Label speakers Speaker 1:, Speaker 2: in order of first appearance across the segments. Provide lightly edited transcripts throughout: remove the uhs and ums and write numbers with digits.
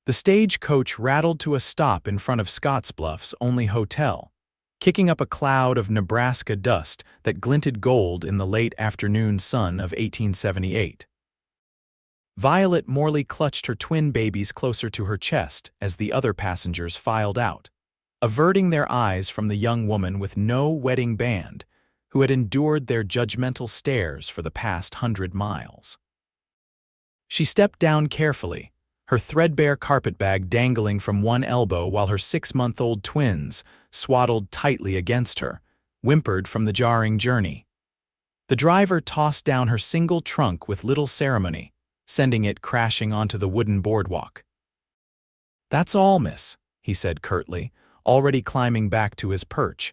Speaker 1: The stagecoach rattled to a stop in front of Scottsbluff's only hotel, kicking up a cloud of Nebraska dust that glinted gold in the late afternoon sun of 1878. Violet Morley clutched her twin babies closer to her chest as the other passengers filed out, averting their eyes from the young woman with no wedding band, who had endured their judgmental stares for the past 100 miles. She stepped down carefully, her threadbare carpetbag dangling from one elbow while her 6-month-old twins, swaddled tightly against her, whimpered from the jarring journey. The driver tossed down her single trunk with little ceremony, sending it crashing onto the wooden boardwalk. "That's all, miss," he said curtly, already climbing back to his perch.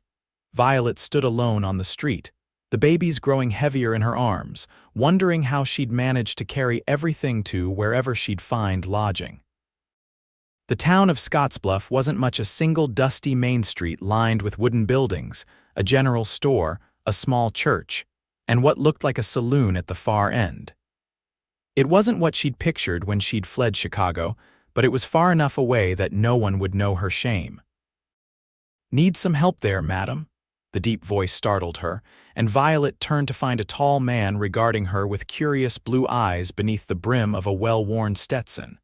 Speaker 1: Violet stood alone on the street, the babies growing heavier in her arms, wondering how she'd manage to carry everything to wherever she'd find lodging. The town of Scottsbluff wasn't much a single dusty main street lined with wooden buildings, a general store, a small church, and what looked like a saloon at the far end. It wasn't what she'd pictured when she'd fled Chicago, but it was far enough away that no one would know her shame. "Need some help there, madam?" The deep voice startled her, and Violet turned to find a tall man regarding her with curious blue eyes beneath the brim of a well-worn Stetson.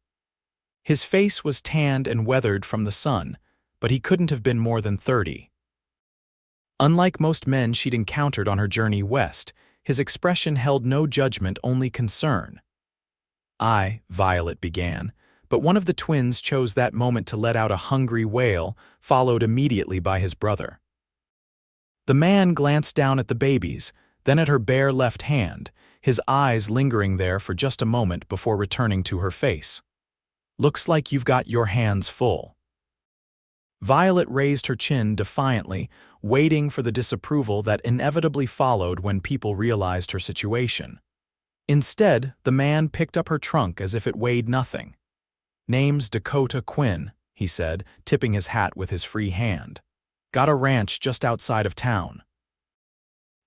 Speaker 1: His face was tanned and weathered from the sun, but he couldn't have been more than 30. Unlike most men she'd encountered on her journey west, his expression held no judgment, only concern. Violet began, but one of the twins chose that moment to let out a hungry wail, followed immediately by his brother. The man glanced down at the babies, then at her bare left hand, his eyes lingering there for just a moment before returning to her face. "Looks like you've got your hands full." Violet raised her chin defiantly, waiting for the disapproval that inevitably followed when people realized her situation. Instead, the man picked up her trunk as if it weighed nothing. "Name's Dakota Quinn," he said, tipping his hat with his free hand. "Got a ranch just outside of town."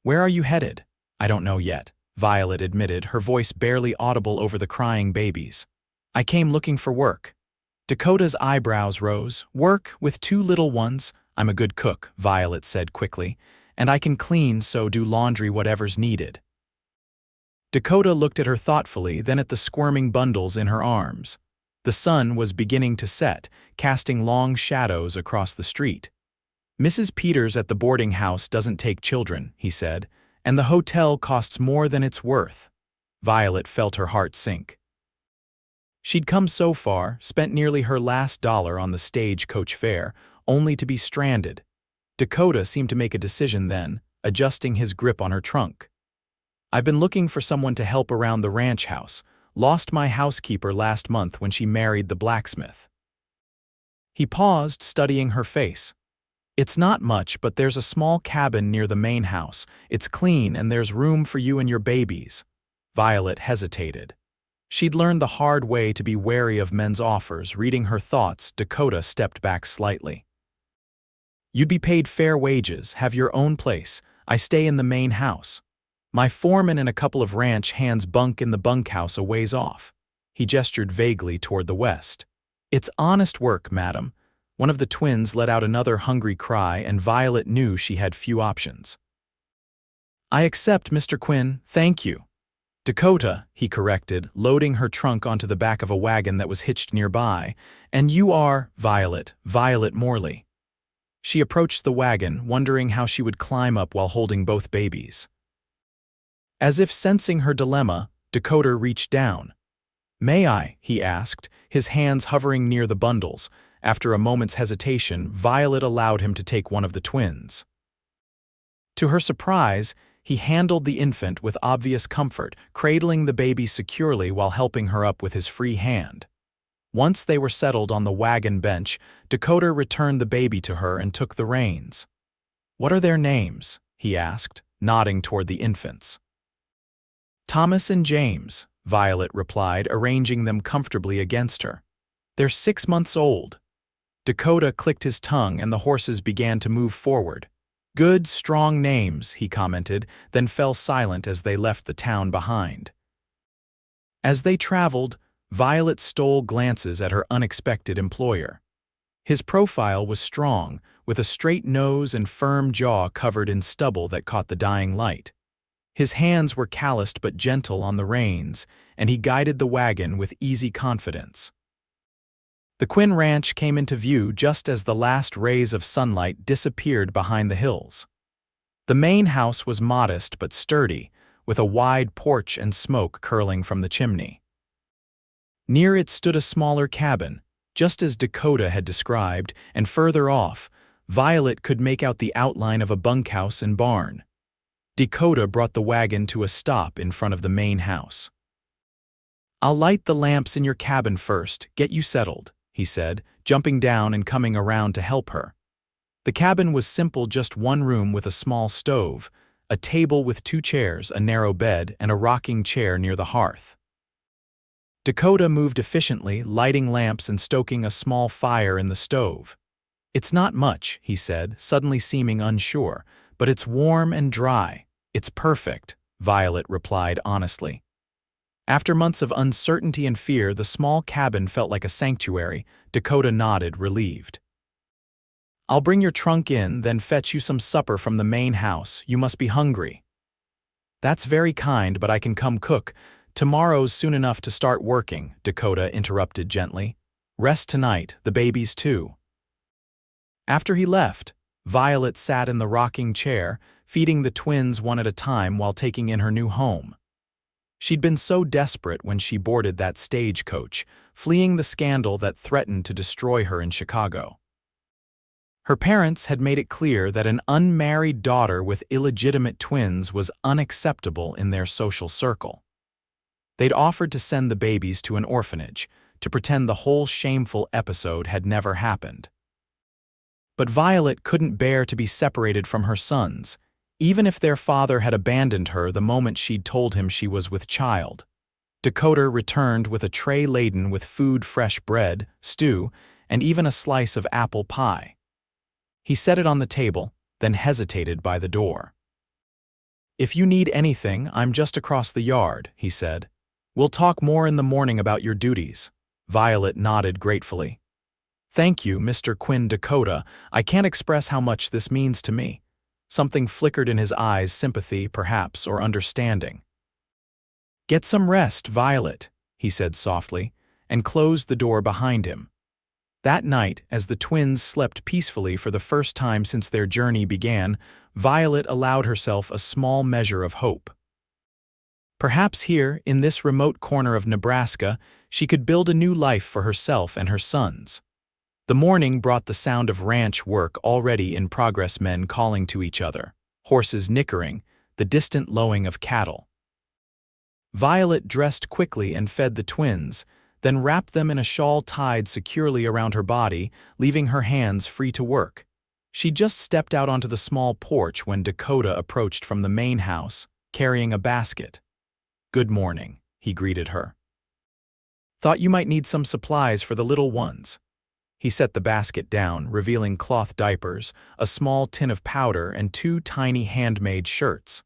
Speaker 1: "Where are you headed?" "I don't know yet," Violet admitted, her voice barely audible over the crying babies. "I came looking for work." Dakota's eyebrows rose. "Work with 2 little ones? I'm a good cook," Violet said quickly, "and I can clean, so do laundry, whatever's needed." Dakota looked at her thoughtfully, then at the squirming bundles in her arms. The sun was beginning to set, casting long shadows across the street. "Mrs. Peters at the boarding house doesn't take children," he said, "and the hotel costs more than it's worth." Violet felt her heart sink. She'd come so far, spent nearly her last dollar on the stagecoach fare, only to be stranded. Dakota seemed to make a decision then, adjusting his grip on her trunk. "I've been looking for someone to help around the ranch house. Lost my housekeeper last month when she married the blacksmith." He paused, studying her face. "It's not much, but there's a small cabin near the main house. It's clean and there's room for you and your babies." Violet hesitated. She'd learned the hard way to be wary of men's offers. Reading her thoughts, Dakota stepped back slightly. "You'd be paid fair wages, have your own place. I stay in the main house. My foreman and a couple of ranch hands bunk in the bunkhouse a ways off." He gestured vaguely toward the west. "It's honest work, madam." One of the twins let out another hungry cry, and Violet knew she had few options. "I accept, Mr. Quinn, thank you." "Dakota," he corrected, loading her trunk onto the back of a wagon that was hitched nearby. "And you are Violet Morley." She approached the wagon, wondering how she would climb up while holding both babies. As if sensing her dilemma, Dakota reached down. "May I?" he asked, his hands hovering near the bundles. After a moment's hesitation, Violet allowed him to take one of the twins. To her surprise, he handled the infant with obvious comfort, cradling the baby securely while helping her up with his free hand. Once they were settled on the wagon bench, Dakota returned the baby to her and took the reins. "What are their names?" he asked, nodding toward the infants. "Thomas and James," Violet replied, arranging them comfortably against her. "They're 6 months old." Dakota clicked his tongue and the horses began to move forward. "Good, strong names," he commented, then fell silent as they left the town behind. As they traveled, Violet stole glances at her unexpected employer. His profile was strong, with a straight nose and firm jaw covered in stubble that caught the dying light. His hands were calloused but gentle on the reins, and he guided the wagon with easy confidence. The Quinn ranch came into view just as the last rays of sunlight disappeared behind the hills. The main house was modest but sturdy, with a wide porch and smoke curling from the chimney. Near it stood a smaller cabin, just as Dakota had described, and further off, Violet could make out the outline of a bunkhouse and barn. Dakota brought the wagon to a stop in front of the main house. "I'll light the lamps in your cabin first, get you settled," he said, jumping down and coming around to help her. The cabin was simple, just one room with a small stove, a table with 2 chairs, a narrow bed, and a rocking chair near the hearth. Dakota moved efficiently, lighting lamps and stoking a small fire in the stove. "It's not much," he said, suddenly seeming unsure, "but it's warm and dry. It's perfect," Violet replied honestly. After months of uncertainty and fear, the small cabin felt like a sanctuary. Dakota nodded, relieved. "I'll bring your trunk in, then fetch you some supper from the main house. You must be hungry." "That's very kind, but I can come cook. Tomorrow's soon enough to start working," Dakota interrupted gently. "Rest tonight, the babies too." After he left, Violet sat in the rocking chair, feeding the twins one at a time while taking in her new home. She'd been so desperate when she boarded that stagecoach, fleeing the scandal that threatened to destroy her in Chicago. Her parents had made it clear that an unmarried daughter with illegitimate twins was unacceptable in their social circle. They'd offered to send the babies to an orphanage, to pretend the whole shameful episode had never happened. But Violet couldn't bear to be separated from her sons, even if their father had abandoned her the moment she'd told him she was with child. Dakota returned with a tray laden with food, fresh bread, stew, and even a slice of apple pie. He set it on the table, then hesitated by the door. "If you need anything, I'm just across the yard," he said. "We'll talk more in the morning about your duties." Violet nodded gratefully. "Thank you, Mr. Quinn." "Dakota, I can't express how much this means to me." Something flickered in his eyes, sympathy, perhaps, or understanding. "Get some rest, Violet," he said softly, and closed the door behind him. That night, as the twins slept peacefully for the first time since their journey began, Violet allowed herself a small measure of hope. Perhaps here, in this remote corner of Nebraska, she could build a new life for herself and her sons. The morning brought the sound of ranch work already in progress, men calling to each other, horses nickering, the distant lowing of cattle. Violet dressed quickly and fed the twins, then wrapped them in a shawl tied securely around her body, leaving her hands free to work. She just stepped out onto the small porch when Dakota approached from the main house, carrying a basket. "Good morning," he greeted her. "Thought you might need some supplies for the little ones." He set the basket down, revealing cloth diapers, a small tin of powder, and 2 tiny handmade shirts.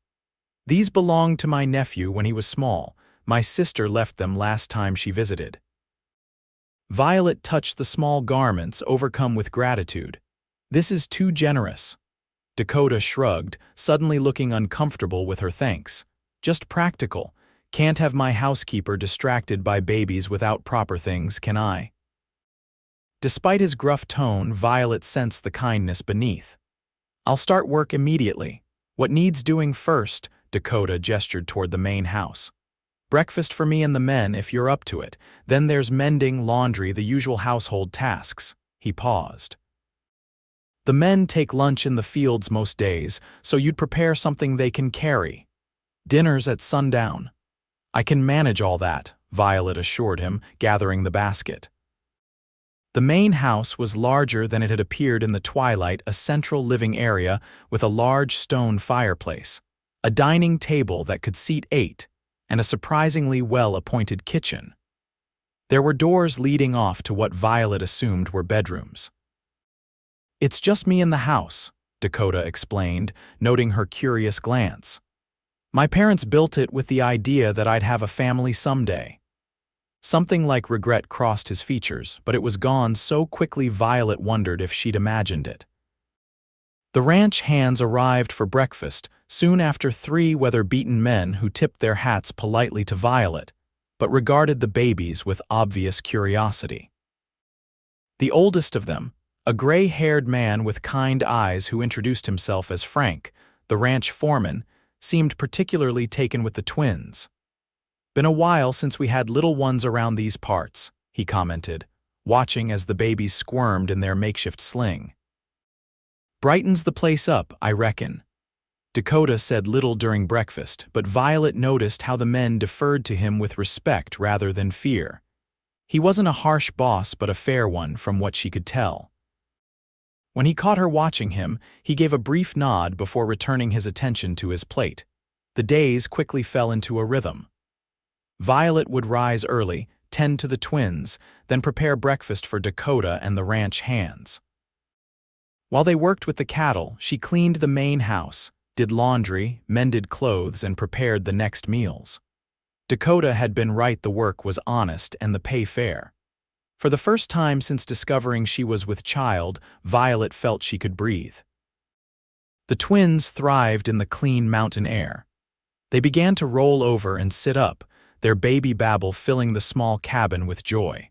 Speaker 1: "These belonged to my nephew when he was small. My sister left them last time she visited." Violet touched the small garments, overcome with gratitude. "This is too generous." Dakota shrugged, suddenly looking uncomfortable with her thanks. "Just practical. Can't have my housekeeper distracted by babies without proper things, can I?" Despite his gruff tone, Violet sensed the kindness beneath. "I'll start work immediately. What needs doing first?" Dakota gestured toward the main house. "Breakfast for me and the men if you're up to it. Then there's mending, laundry, the usual household tasks." He paused. "The men take lunch in the fields most days, so you'd prepare something they can carry. Dinner's at sundown." "I can manage all that," Violet assured him, gathering the basket. The main house was larger than it had appeared in the twilight, a central living area with a large stone fireplace, a dining table that could seat 8, and a surprisingly well-appointed kitchen. There were doors leading off to what Violet assumed were bedrooms. "It's just me in the house," Dakota explained, noting her curious glance. "My parents built it with the idea that I'd have a family someday." Something like regret crossed his features, but it was gone so quickly Violet wondered if she'd imagined it. The ranch hands arrived for breakfast soon after three weather-beaten men who tipped their hats politely to Violet, but regarded the babies with obvious curiosity. The oldest of them, a gray-haired man with kind eyes who introduced himself as Frank, the ranch foreman, seemed particularly taken with the twins. "Been a while since we had little ones around these parts," he commented, watching as the babies squirmed in their makeshift sling. "Brightens the place up, I reckon." Dakota said little during breakfast, but Violet noticed how the men deferred to him with respect rather than fear. He wasn't a harsh boss but a fair one, from what she could tell. When he caught her watching him, he gave a brief nod before returning his attention to his plate. The days quickly fell into a rhythm. Violet would rise early, tend to the twins, then prepare breakfast for Dakota and the ranch hands. While they worked with the cattle, she cleaned the main house, did laundry, mended clothes, and prepared the next meals. Dakota had been right, the work was honest and the pay fair. For the first time since discovering she was with child, Violet felt she could breathe. The twins thrived in the clean mountain air. They began to roll over and sit up, their baby babble filling the small cabin with joy.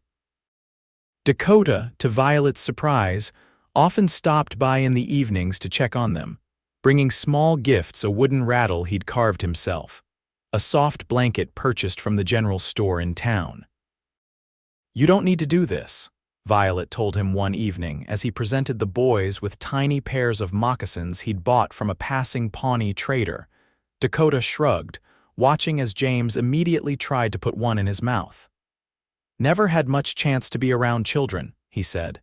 Speaker 1: Dakota, to Violet's surprise, often stopped by in the evenings to check on them, bringing small gifts, a wooden rattle he'd carved himself, a soft blanket purchased from the general store in town. "You don't need to do this," Violet told him one evening as he presented the boys with tiny pairs of moccasins he'd bought from a passing Pawnee trader. Dakota shrugged, watching as James immediately tried to put one in his mouth. "Never had much chance to be around children," he said.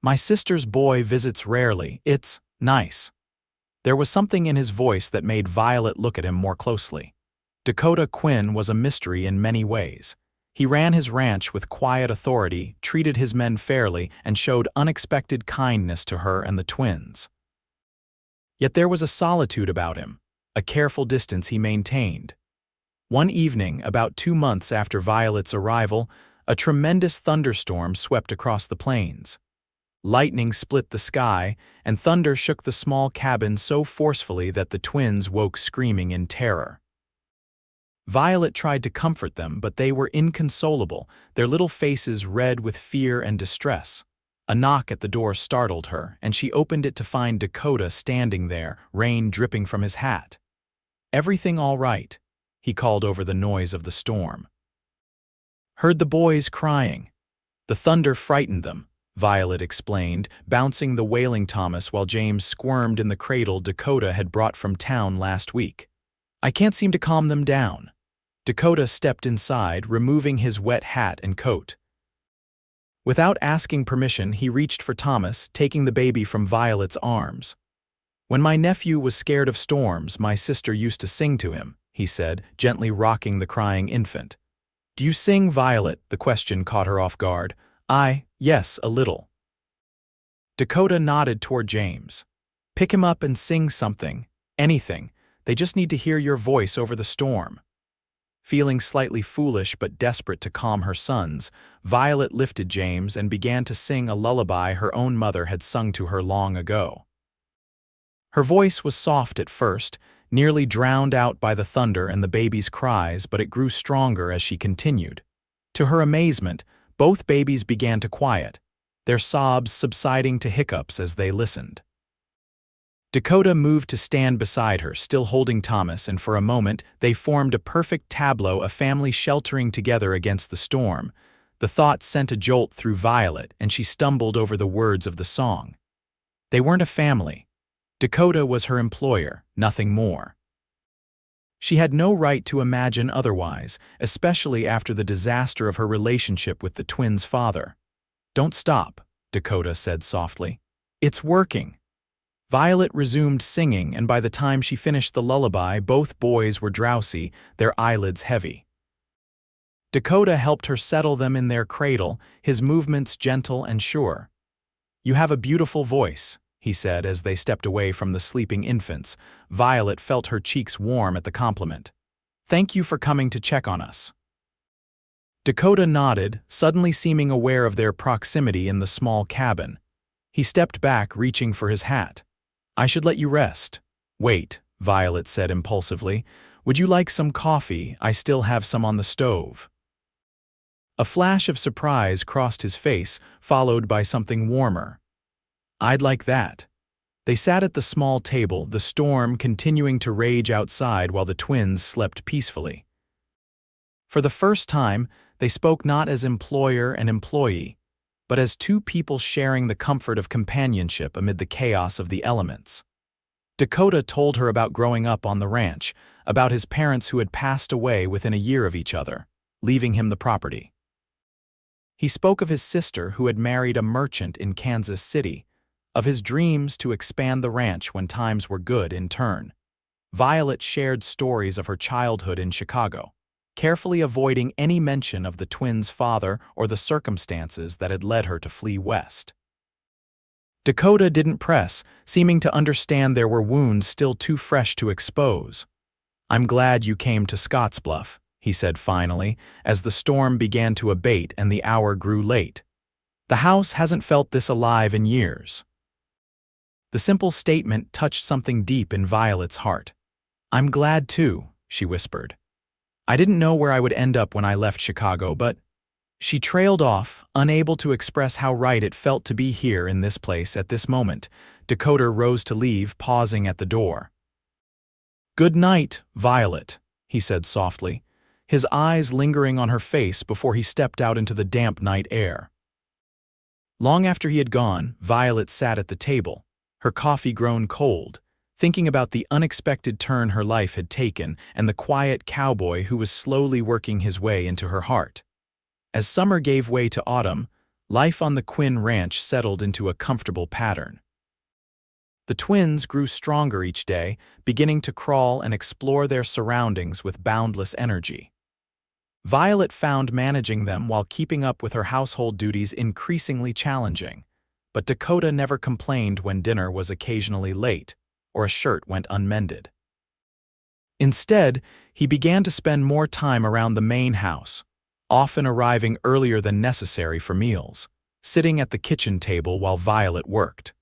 Speaker 1: "My sister's boy visits rarely. It's nice." There was something in his voice that made Violet look at him more closely. Dakota Quinn was a mystery in many ways. He ran his ranch with quiet authority, treated his men fairly, and showed unexpected kindness to her and the twins. Yet there was a solitude about him, a careful distance he maintained. One evening, about 2 months after Violet's arrival, a tremendous thunderstorm swept across the plains. Lightning split the sky, and thunder shook the small cabin so forcefully that the twins woke screaming in terror. Violet tried to comfort them, but they were inconsolable, their little faces red with fear and distress. A knock at the door startled her, and she opened it to find Dakota standing there, rain dripping from his hat. "Everything all right?" he called over the noise of the storm. "Heard the boys crying. The thunder frightened them," Violet explained, bouncing the Wailing Thomas while James squirmed in the cradle Dakota had brought from town last week. "I can't seem to calm them down." Dakota stepped inside, removing his wet hat and coat. Without asking permission, he reached for Thomas, taking the baby from Violet's arms. "When my nephew was scared of storms, my sister used to sing to him," he said, gently rocking the crying infant. "Do you sing, Violet?" The question caught her off guard. Yes, a little." Dakota nodded toward James. "Pick him up and sing something. Anything. They just need to hear your voice over the storm." Feeling slightly foolish but desperate to calm her sons, Violet lifted James and began to sing a lullaby her own mother had sung to her long ago. Her voice was soft at first, nearly drowned out by the thunder and the baby's cries, but it grew stronger as she continued. To her amazement, both babies began to quiet, their sobs subsiding to hiccups as they listened. Dakota moved to stand beside her, still holding Thomas, and for a moment they formed a perfect tableau, a family sheltering together against the storm. The thought sent a jolt through Violet, and she stumbled over the words of the song. They weren't a family. Dakota was her employer, nothing more. She had no right to imagine otherwise, especially after the disaster of her relationship with the twins' father. "Don't stop," Dakota said softly. "It's working." Violet resumed singing, and by the time she finished the lullaby, both boys were drowsy, their eyelids heavy. Dakota helped her settle them in their cradle, his movements gentle and sure. "You have a beautiful voice," he said as they stepped away from the sleeping infants. Violet felt her cheeks warm at the compliment. "Thank you for coming to check on us." Dakota nodded, suddenly seeming aware of their proximity in the small cabin. He stepped back, reaching for his hat. "I should let you rest." "Wait," Violet said impulsively. "Would you like some coffee? I still have some on the stove." A flash of surprise crossed his face, followed by something warmer. "I'd like that." They sat at the small table, the storm continuing to rage outside while the twins slept peacefully. For the first time, they spoke not as employer and employee, but as two people sharing the comfort of companionship amid the chaos of the elements. Dakota told her about growing up on the ranch, about his parents who had passed away within a year of each other, leaving him the property. He spoke of his sister who had married a merchant in Kansas City, of his dreams to expand the ranch when times were good in turn. Violet shared stories of her childhood in Chicago, carefully avoiding any mention of the twins' father or the circumstances that had led her to flee west. Dakota didn't press, seeming to understand there were wounds still too fresh to expose. "I'm glad you came to Scottsbluff," he said finally, as the storm began to abate and the hour grew late. "The house hasn't felt this alive in years." The simple statement touched something deep in Violet's heart. "I'm glad too," she whispered. "I didn't know where I would end up when I left Chicago, but—" She trailed off, unable to express how right it felt to be here in this place at this moment. Dakota rose to leave, pausing at the door. "Good night, Violet," he said softly, his eyes lingering on her face before he stepped out into the damp night air. Long after he had gone, Violet sat at the table, her coffee grown cold, thinking about the unexpected turn her life had taken and the quiet cowboy who was slowly working his way into her heart. As summer gave way to autumn, life on the Quinn ranch settled into a comfortable pattern. The twins grew stronger each day, beginning to crawl and explore their surroundings with boundless energy. Violet found managing them while keeping up with her household duties increasingly challenging, but Dakota never complained when dinner was occasionally late or a shirt went unmended. Instead, he began to spend more time around the main house, often arriving earlier than necessary for meals, sitting at the kitchen table while Violet worked.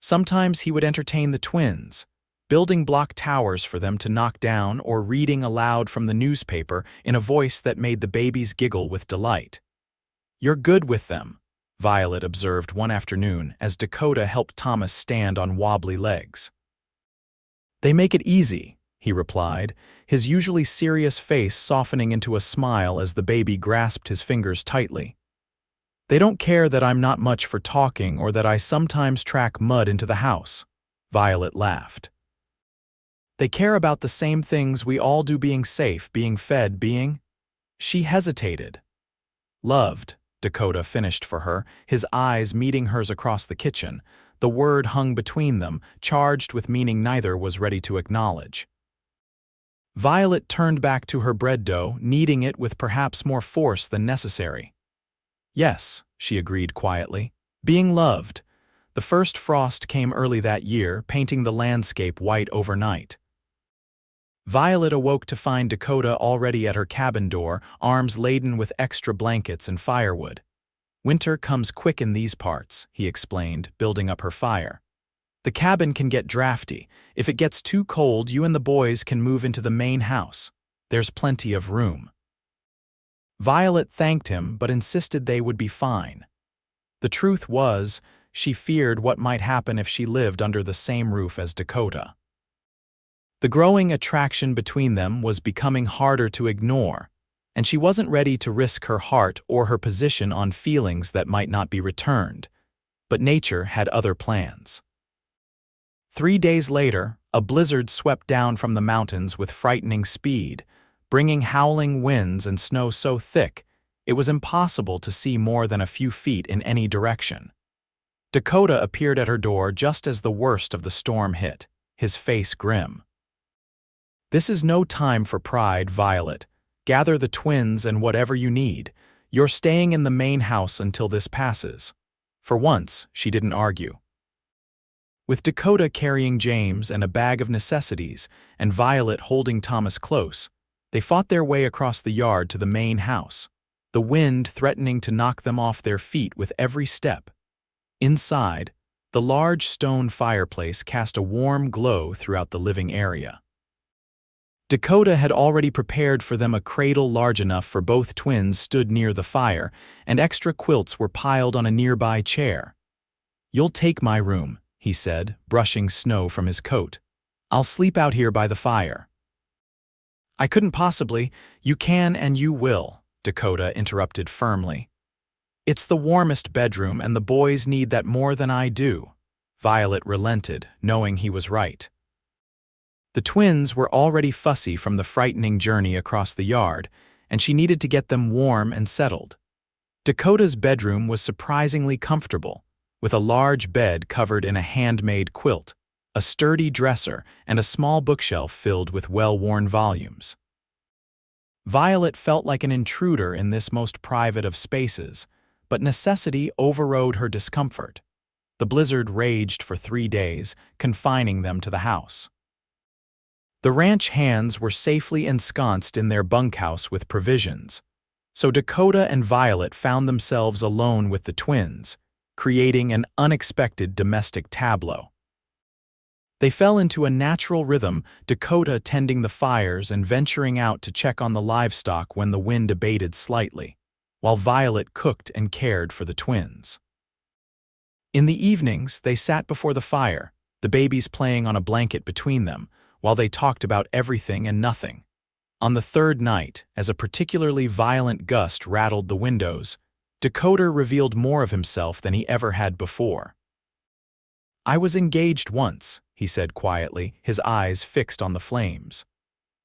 Speaker 1: Sometimes he would entertain the twins, building block towers for them to knock down or reading aloud from the newspaper in a voice that made the babies giggle with delight. "You're good with them," Violet observed one afternoon as Dakota helped Thomas stand on wobbly legs. "They make it easy," he replied, his usually serious face softening into a smile as the baby grasped his fingers tightly. "They don't care that I'm not much for talking or that I sometimes track mud into the house," Violet laughed. "They care about the same things we all do, being safe, being fed, being—" She hesitated. "Loved," Dakota finished for her, his eyes meeting hers across the kitchen. The word hung between them, charged with meaning neither was ready to acknowledge. Violet turned back to her bread dough, kneading it with perhaps more force than necessary. "Yes," she agreed quietly. "Being loved." The first frost came early that year, painting the landscape white overnight. Violet awoke to find Dakota already at her cabin door, arms laden with extra blankets and firewood. "Winter comes quick in these parts," he explained, building up her fire. "The cabin can get drafty. If it gets too cold, you and the boys can move into the main house. There's plenty of room." Violet thanked him but insisted they would be fine. The truth was, she feared what might happen if she lived under the same roof as Dakota. The growing attraction between them was becoming harder to ignore, and she wasn't ready to risk her heart or her position on feelings that might not be returned. But nature had other plans. 3 days later, a blizzard swept down from the mountains with frightening speed, bringing howling winds and snow so thick it was impossible to see more than a few feet in any direction. Dakota appeared at her door just as the worst of the storm hit, his face grim. "This is no time for pride, Violet. Gather the twins and whatever you need. You're staying in the main house until this passes." For once, she didn't argue. With Dakota carrying James and a bag of necessities, and Violet holding Thomas close, They fought their way across the yard to the main house, the wind threatening to knock them off their feet with every step. Inside, the large stone fireplace cast a warm glow throughout the living area. Dakota had already prepared for them a cradle large enough for both twins stood near the fire, and extra quilts were piled on a nearby chair. "You'll take my room," he said, brushing snow from his coat. "I'll sleep out here by the fire." "I couldn't possibly. You can and you will," Dakota interrupted firmly. "It's the warmest bedroom, and the boys need that more than I do." Violet relented, knowing he was right. The twins were already fussy from the frightening journey across the yard, and she needed to get them warm and settled. Dakota's bedroom was surprisingly comfortable, with a large bed covered in a handmade quilt, a sturdy dresser, and a small bookshelf filled with well-worn volumes. Violet felt like an intruder in this most private of spaces, but necessity overrode her discomfort. The blizzard raged for 3 days, confining them to the house. The ranch hands were safely ensconced in their bunkhouse with provisions, so Dakota and Violet found themselves alone with the twins, creating an unexpected domestic tableau. They fell into a natural rhythm, Dakota tending the fires and venturing out to check on the livestock when the wind abated slightly, while Violet cooked and cared for the twins. In the evenings, they sat before the fire, the babies playing on a blanket between them, while they talked about everything and nothing. On the third night, as a particularly violent gust rattled the windows, Dakota revealed more of himself than he ever had before. "I was engaged once," he said quietly, his eyes fixed on the flames.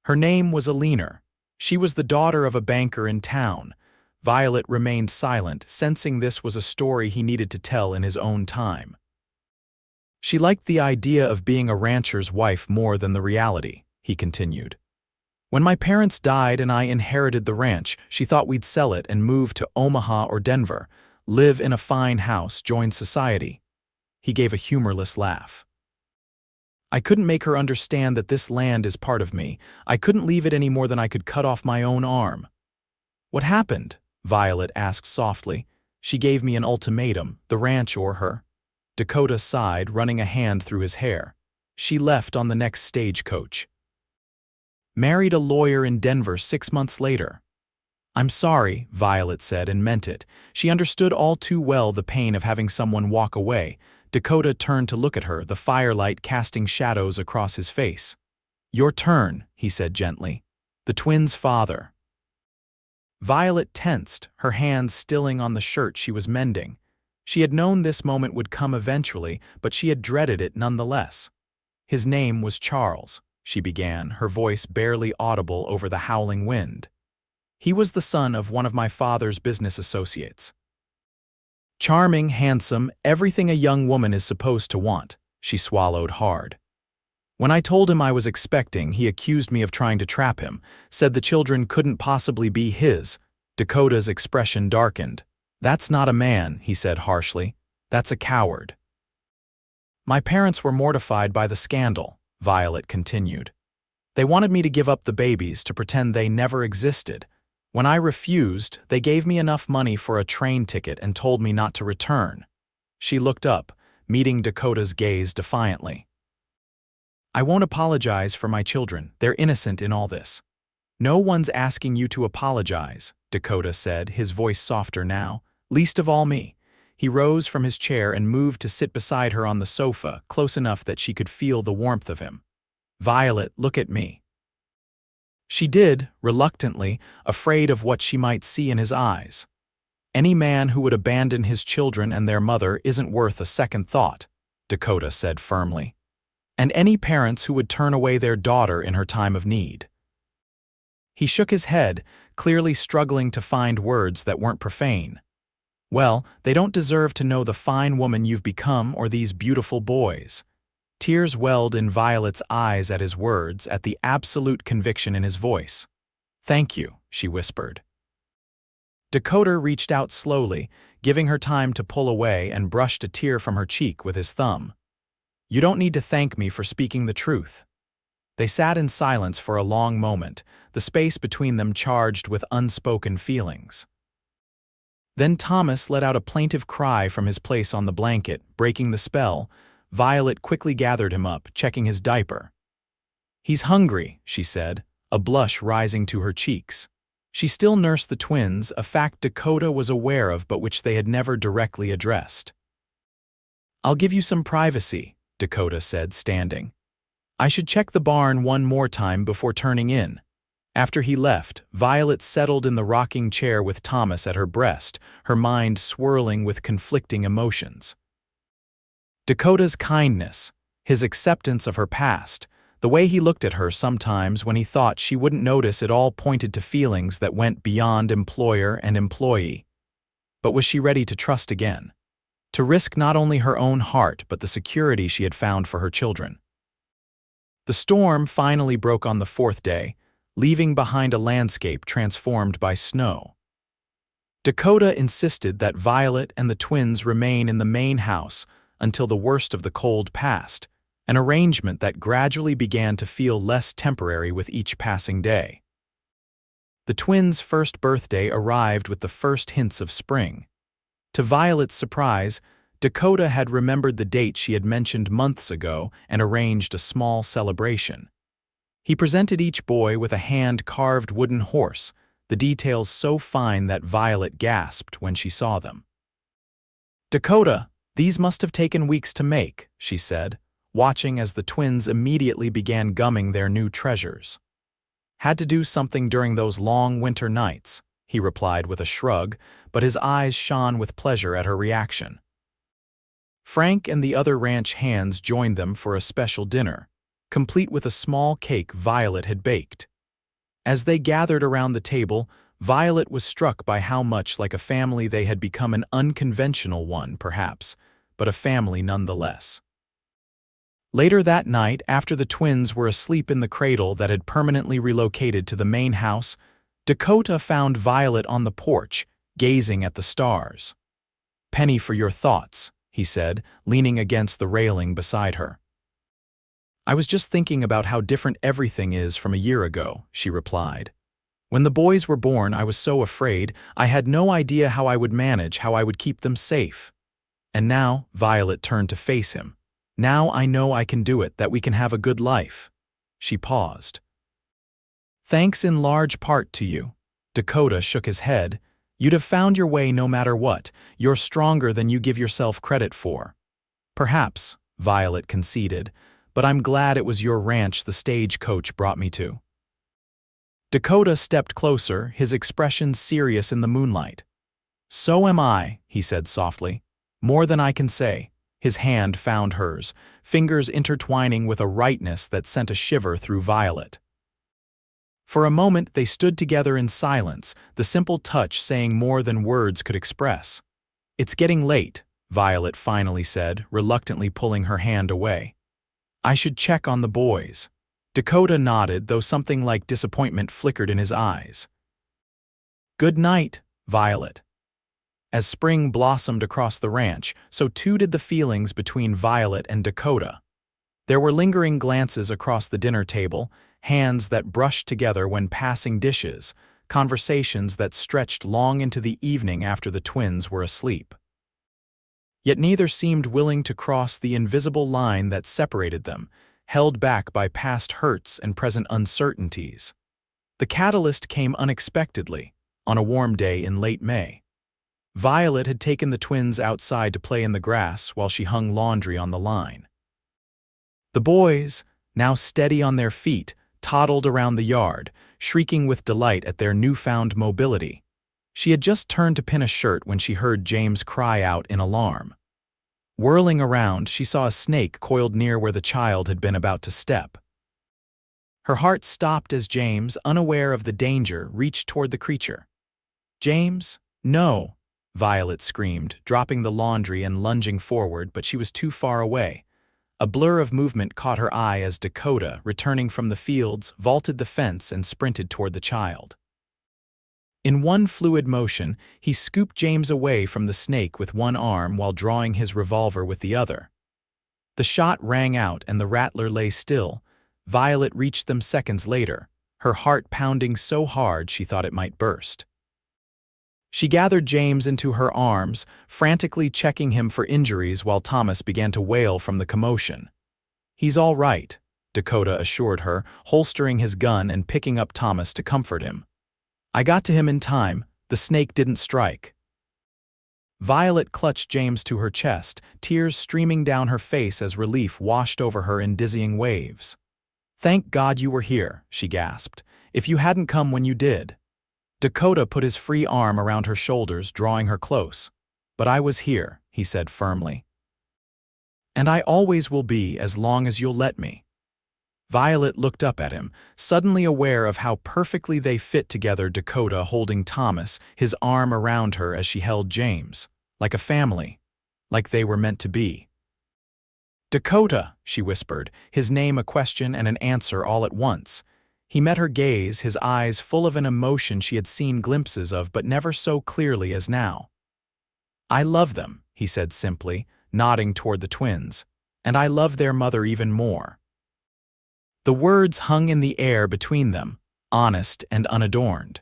Speaker 1: "Her name was Alina. She was the daughter of a banker in town." Violet remained silent, sensing this was a story he needed to tell in his own time. "She liked the idea of being a rancher's wife more than the reality," he continued. "When my parents died and I inherited the ranch, she thought we'd sell it and move to Omaha or Denver, live in a fine house, join society." He gave a humorless laugh. "I couldn't make her understand that this land is part of me. I couldn't leave it any more than I could cut off my own arm." "What happened?" Violet asked softly. "She gave me an ultimatum, the ranch or her." Dakota sighed, running a hand through his hair. "She left on the next stagecoach. Married a lawyer in Denver 6 months later." "I'm sorry," Violet said, and meant it. She understood all too well the pain of having someone walk away. Dakota turned to look at her, the firelight casting shadows across his face. "Your turn," he said gently. "The twins' father." Violet tensed, her hands stilling on the shirt she was mending. She had known this moment would come eventually, but she had dreaded it nonetheless. "His name was Charles," she began, her voice barely audible over the howling wind. "He was the son of one of my father's business associates. Charming, handsome, everything a young woman is supposed to want." She swallowed hard. "When I told him I was expecting, he accused me of trying to trap him, said the children couldn't possibly be his." Dakota's expression darkened. "That's not a man," he said harshly. "That's a coward." "My parents were mortified by the scandal," Violet continued. "They wanted me to give up the babies, to pretend they never existed. When I refused, they gave me enough money for a train ticket and told me not to return." She looked up, meeting Dakota's gaze defiantly. "I won't apologize for my children. They're innocent in all this." "No one's asking you to apologize," Dakota said, his voice softer now. "Least of all me." He rose from his chair and moved to sit beside her on the sofa, close enough that she could feel the warmth of him. "Violet, look at me." She did, reluctantly, afraid of what she might see in his eyes. "Any man who would abandon his children and their mother isn't worth a second thought," Dakota said firmly. "And any parents who would turn away their daughter in her time of need." He shook his head, clearly struggling to find words that weren't profane. "Well, they don't deserve to know the fine woman you've become or these beautiful boys." Tears welled in Violet's eyes at his words, at the absolute conviction in his voice. "Thank you," she whispered. Dakota reached out slowly, giving her time to pull away, and brushed a tear from her cheek with his thumb. "You don't need to thank me for speaking the truth." They sat in silence for a long moment, the space between them charged with unspoken feelings. Then Thomas let out a plaintive cry from his place on the blanket, breaking the spell. Violet quickly gathered him up, checking his diaper. "He's hungry," she said, a blush rising to her cheeks. She still nursed the twins, a fact Dakota was aware of but which they had never directly addressed. "I'll give you some privacy," Dakota said, standing. "I should check the barn one more time before turning in." After he left, Violet settled in the rocking chair with Thomas at her breast, her mind swirling with conflicting emotions. Dakota's kindness, his acceptance of her past, the way he looked at her sometimes when he thought she wouldn't notice, it all pointed to feelings that went beyond employer and employee. But was she ready to trust again? To risk not only her own heart but the security she had found for her children? The storm finally broke on the fourth day, leaving behind a landscape transformed by snow. Dakota insisted that Violet and the twins remain in the main house until the worst of the cold passed, an arrangement that gradually began to feel less temporary with each passing day. The twins' first birthday arrived with the first hints of spring. To Violet's surprise, Dakota had remembered the date she had mentioned months ago and arranged a small celebration. He presented each boy with a hand-carved wooden horse, the details so fine that Violet gasped when she saw them. "Dakota, these must have taken weeks to make," she said, watching as the twins immediately began gumming their new treasures. "Had to do something during those long winter nights," he replied with a shrug, but his eyes shone with pleasure at her reaction. Frank and the other ranch hands joined them for a special dinner, complete with a small cake Violet had baked. As they gathered around the table, Violet was struck by how much like a family they had become, an unconventional one, perhaps, but a family nonetheless. Later that night, after the twins were asleep in the cradle that had permanently relocated to the main house, Dakota found Violet on the porch, gazing at the stars. "Penny for your thoughts," he said, leaning against the railing beside her. "I was just thinking about how different everything is from a year ago," she replied. "When the boys were born, I was so afraid. I had no idea how I would manage, how I would keep them safe. And now," Violet turned to face him, "now I know I can do it, that we can have a good life." She paused. "Thanks in large part to you." Dakota shook his head. "You'd have found your way no matter what. You're stronger than you give yourself credit for." "Perhaps," Violet conceded, "but I'm glad it was your ranch the stagecoach brought me to." Dakota stepped closer, his expression serious in the moonlight. "So am I," he said softly. "More than I can say." His hand found hers, fingers intertwining with a rightness that sent a shiver through Violet. For a moment they stood together in silence, the simple touch saying more than words could express. "It's getting late," Violet finally said, reluctantly pulling her hand away. "I should check on the boys." Dakota nodded, though something like disappointment flickered in his eyes. "Good night, Violet." As spring blossomed across the ranch, so too did the feelings between Violet and Dakota. There were lingering glances across the dinner table, hands that brushed together when passing dishes, conversations that stretched long into the evening after the twins were asleep. Yet neither seemed willing to cross the invisible line that separated them, held back by past hurts and present uncertainties. The catalyst came unexpectedly, on a warm day in late May. Violet had taken the twins outside to play in the grass while she hung laundry on the line. The boys, now steady on their feet, toddled around the yard, shrieking with delight at their newfound mobility. She had just turned to pin a shirt when she heard James cry out in alarm. Whirling around, she saw a snake coiled near where the child had been about to step. Her heart stopped as James, unaware of the danger, reached toward the creature. "James, no!" Violet screamed, dropping the laundry and lunging forward, but she was too far away. A blur of movement caught her eye as Dakota, returning from the fields, vaulted the fence and sprinted toward the child. In one fluid motion, he scooped James away from the snake with one arm while drawing his revolver with the other. The shot rang out and the rattler lay still, Violet reached them seconds later, her heart pounding so hard she thought it might burst. She gathered James into her arms, frantically checking him for injuries while Thomas began to wail from the commotion. "He's all right," Dakota assured her, holstering his gun and picking up Thomas to comfort him. "I got to him in time. The snake didn't strike." Violet clutched James to her chest, tears streaming down her face as relief washed over her in dizzying waves. "Thank God you were here," she gasped. "If you hadn't come when you did." Dakota put his free arm around her shoulders, drawing her close. "But I was here," he said firmly. "And I always will be as long as you'll let me." Violet looked up at him, suddenly aware of how perfectly they fit together, Dakota holding Thomas, his arm around her as she held James, like a family, like they were meant to be. "Dakota," she whispered, his name a question and an answer all at once. He met her gaze, his eyes full of an emotion she had seen glimpses of but never so clearly as now. "I love them," he said simply, nodding toward the twins, "and I love their mother even more." The words hung in the air between them, honest and unadorned.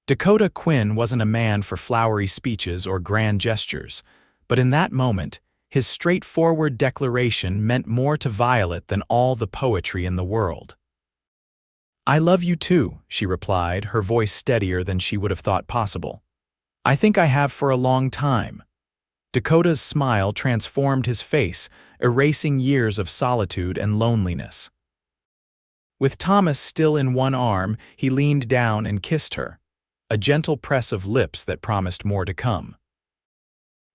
Speaker 1: Dakota Quinn wasn't a man for flowery speeches or grand gestures, but in that moment, his straightforward declaration meant more to Violet than all the poetry in the world. "I love you too," she replied, her voice steadier than she would have thought possible. "I think I have for a long time." Dakota's smile transformed his face, erasing years of solitude and loneliness. With Thomas still in one arm, he leaned down and kissed her, a gentle press of lips that promised more to come.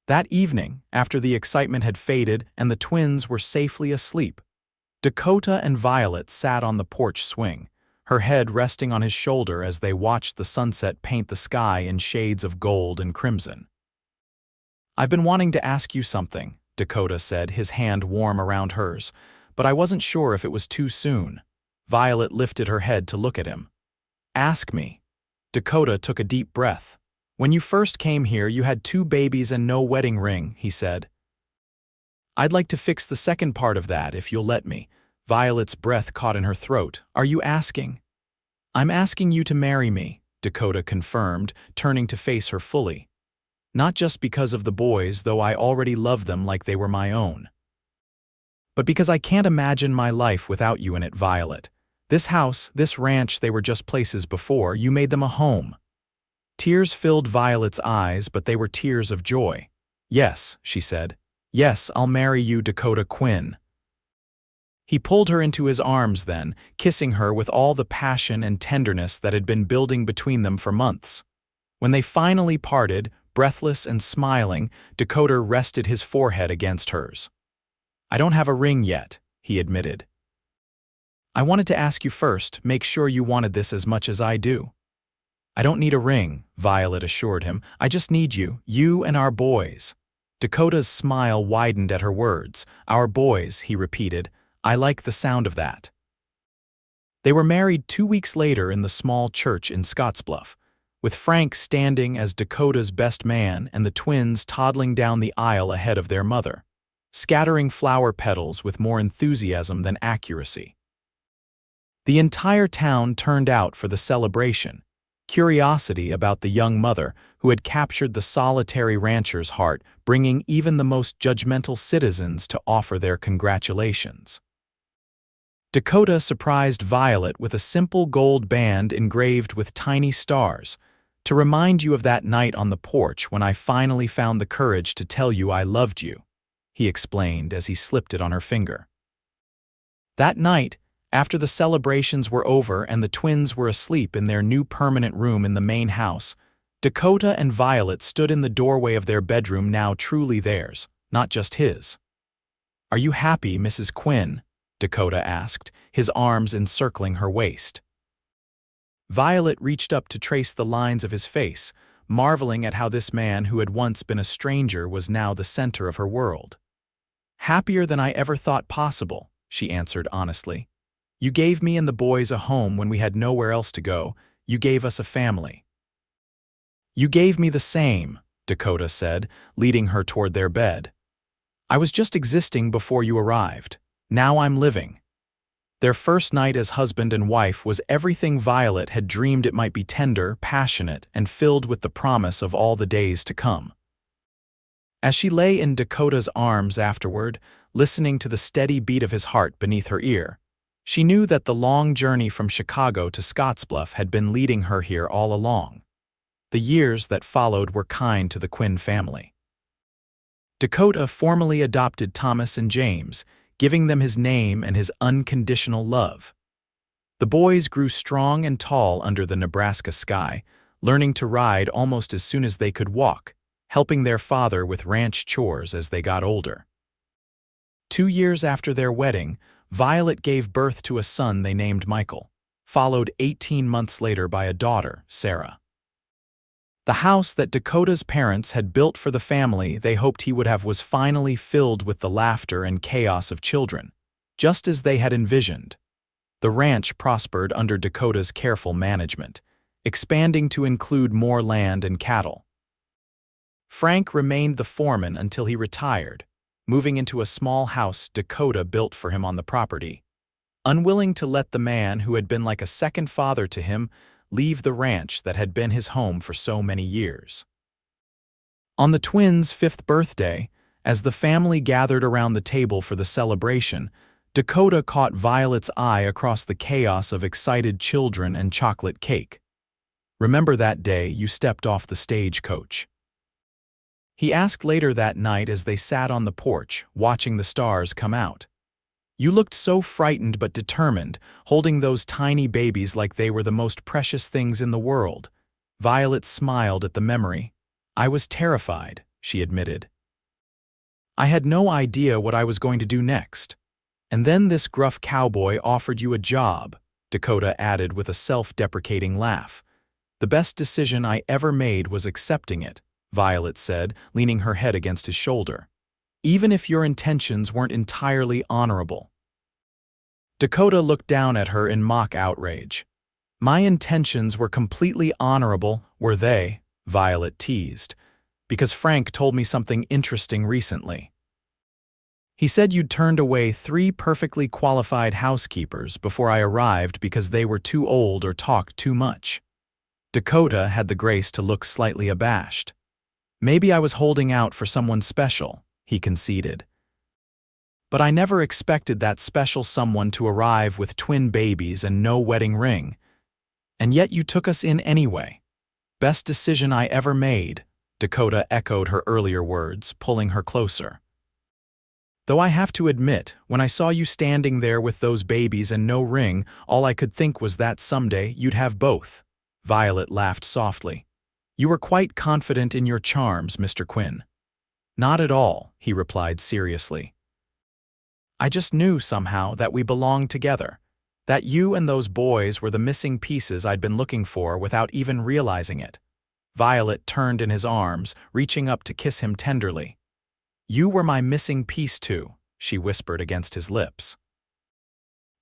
Speaker 1: That evening, after the excitement had faded and the twins were safely asleep, Dakota and Violet sat on the porch swing, her head resting on his shoulder as they watched the sunset paint the sky in shades of gold and crimson. "I've been wanting to ask you something," Dakota said, his hand warm around hers, "but I wasn't sure if it was too soon." Violet lifted her head to look at him. "Ask me." Dakota took a deep breath. "When you first came here, you had 2 babies and no wedding ring," he said. "I'd like to fix the second part of that, if you'll let me." Violet's breath caught in her throat. "Are you asking?" "I'm asking you to marry me," Dakota confirmed, turning to face her fully. "Not just because of the boys, though I already love them like they were my own. But because I can't imagine my life without you in it, Violet. This house, this ranch, they were just places before. You made them a home." Tears filled Violet's eyes, but they were tears of joy. "Yes," she said. "Yes, I'll marry you, Dakota Quinn." He pulled her into his arms then, kissing her with all the passion and tenderness that had been building between them for months. When they finally parted, breathless and smiling, Dakota rested his forehead against hers. "I don't have a ring yet," he admitted. "I wanted to ask you first, make sure you wanted this as much as I do." "I don't need a ring," Violet assured him. "I just need you and our boys." Dakota's smile widened at her words. "Our boys," he repeated. "I like the sound of that." They were married 2 weeks later in the small church in Scottsbluff, with Frank standing as Dakota's best man and the twins toddling down the aisle ahead of their mother, scattering flower petals with more enthusiasm than accuracy. The entire town turned out for the celebration, curiosity about the young mother who had captured the solitary rancher's heart, bringing even the most judgmental citizens to offer their congratulations. Dakota surprised Violet with a simple gold band engraved with tiny stars, to remind you of that night on the porch when I finally found the courage to tell you I loved you, he explained as he slipped it on her finger. That night, after the celebrations were over and the twins were asleep in their new permanent room in the main house, Dakota and Violet stood in the doorway of their bedroom, now truly theirs, not just his. "Are you happy, Mrs. Quinn?" Dakota asked, his arms encircling her waist. Violet reached up to trace the lines of his face, marveling at how this man who had once been a stranger was now the center of her world. "Happier than I ever thought possible," she answered honestly. "You gave me and the boys a home when we had nowhere else to go. You gave us a family." "You gave me the same," Dakota said, leading her toward their bed. "I was just existing before you arrived. Now I'm living." Their first night as husband and wife was everything Violet had dreamed it might be: tender, passionate, and filled with the promise of all the days to come. As she lay in Dakota's arms afterward, listening to the steady beat of his heart beneath her ear, she knew that the long journey from Chicago to Scottsbluff had been leading her here all along. The years that followed were kind to the Quinn family. Dakota formally adopted Thomas and James, giving them his name and his unconditional love. The boys grew strong and tall under the Nebraska sky, learning to ride almost as soon as they could walk, helping their father with ranch chores as they got older. 2 years after their wedding, Violet gave birth to a son they named Michael, followed 18 months later by a daughter, Sarah. The house that Dakota's parents had built for the family they hoped he would have was finally filled with the laughter and chaos of children, just as they had envisioned. The ranch prospered under Dakota's careful management, expanding to include more land and cattle. Frank remained the foreman until he retired, moving into a small house Dakota built for him on the property, unwilling to let the man who had been like a second father to him leave the ranch that had been his home for so many years. On the twins' 5th birthday, as the family gathered around the table for the celebration, Dakota caught Violet's eye across the chaos of excited children and chocolate cake. "Remember that day you stepped off the stagecoach?" he asked later that night as they sat on the porch, watching the stars come out. "You looked so frightened but determined, holding those tiny babies like they were the most precious things in the world." Violet smiled at the memory. "I was terrified," she admitted. "I had no idea what I was going to do next. And then this gruff cowboy offered you a job," Dakota added with a self-deprecating laugh. "The best decision I ever made was accepting it," Violet said, leaning her head against his shoulder. "Even if your intentions weren't entirely honorable." Dakota looked down at her in mock outrage. "My intentions were completely honorable, were they?" Violet teased. "Because Frank told me something interesting recently. He said you'd turned away 3 perfectly qualified housekeepers before I arrived because they were too old or talked too much." Dakota had the grace to look slightly abashed. "Maybe I was holding out for someone special," he conceded. "But I never expected that special someone to arrive with twin babies and no wedding ring. And yet you took us in anyway." "Best decision I ever made," Dakota echoed her earlier words, pulling her closer. "Though I have to admit, when I saw you standing there with those babies and no ring, all I could think was that someday you'd have both." Violet laughed softly. "You were quite confident in your charms, Mr. Quinn." "Not at all," he replied seriously. "I just knew somehow that we belonged together, that you and those boys were the missing pieces I'd been looking for without even realizing it." Violet turned in his arms, reaching up to kiss him tenderly. "You were my missing piece too," she whispered against his lips.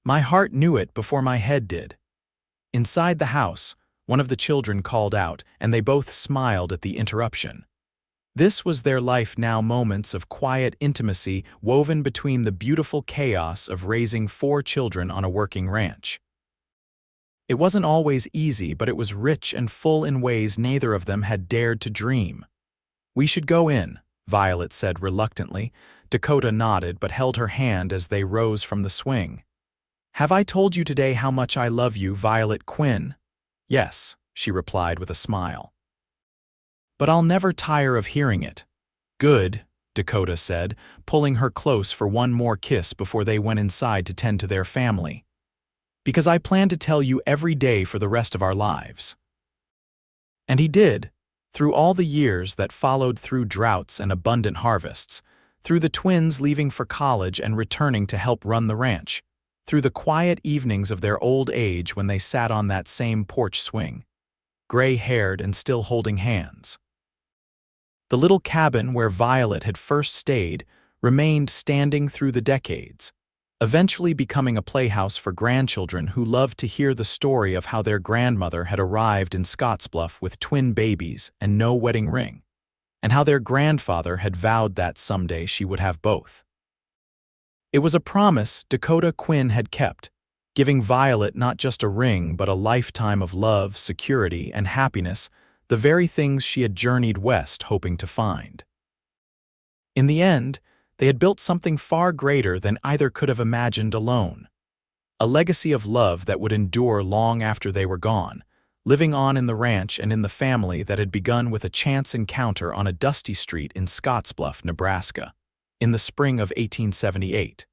Speaker 1: "My heart knew it before my head did." Inside the house, one of the children called out, and they both smiled at the interruption. This was their life now, moments of quiet intimacy woven between the beautiful chaos of raising 4 children on a working ranch. It wasn't always easy, but it was rich and full in ways neither of them had dared to dream. "We should go in," Violet said reluctantly. Dakota nodded but held her hand as they rose from the swing. "Have I told you today how much I love you, Violet Quinn?" "Yes," she replied with a smile. "But I'll never tire of hearing it." "Good," Dakota said, pulling her close for one more kiss before they went inside to tend to their family. "Because I plan to tell you every day for the rest of our lives." And he did, through all the years that followed, through droughts and abundant harvests, through the twins leaving for college and returning to help run the ranch, through the quiet evenings of their old age when they sat on that same porch swing, gray-haired and still holding hands. The little cabin where Violet had first stayed remained standing through the decades, eventually becoming a playhouse for grandchildren who loved to hear the story of how their grandmother had arrived in Scottsbluff with twin babies and no wedding ring, and how their grandfather had vowed that someday she would have both. It was a promise Dakota Quinn had kept, giving Violet not just a ring but a lifetime of love, security, and happiness, the very things she had journeyed west hoping to find. In the end, they had built something far greater than either could have imagined alone. A legacy of love that would endure long after they were gone, living on in the ranch and in the family that had begun with a chance encounter on a dusty street in Scottsbluff, Nebraska, in the spring of 1878.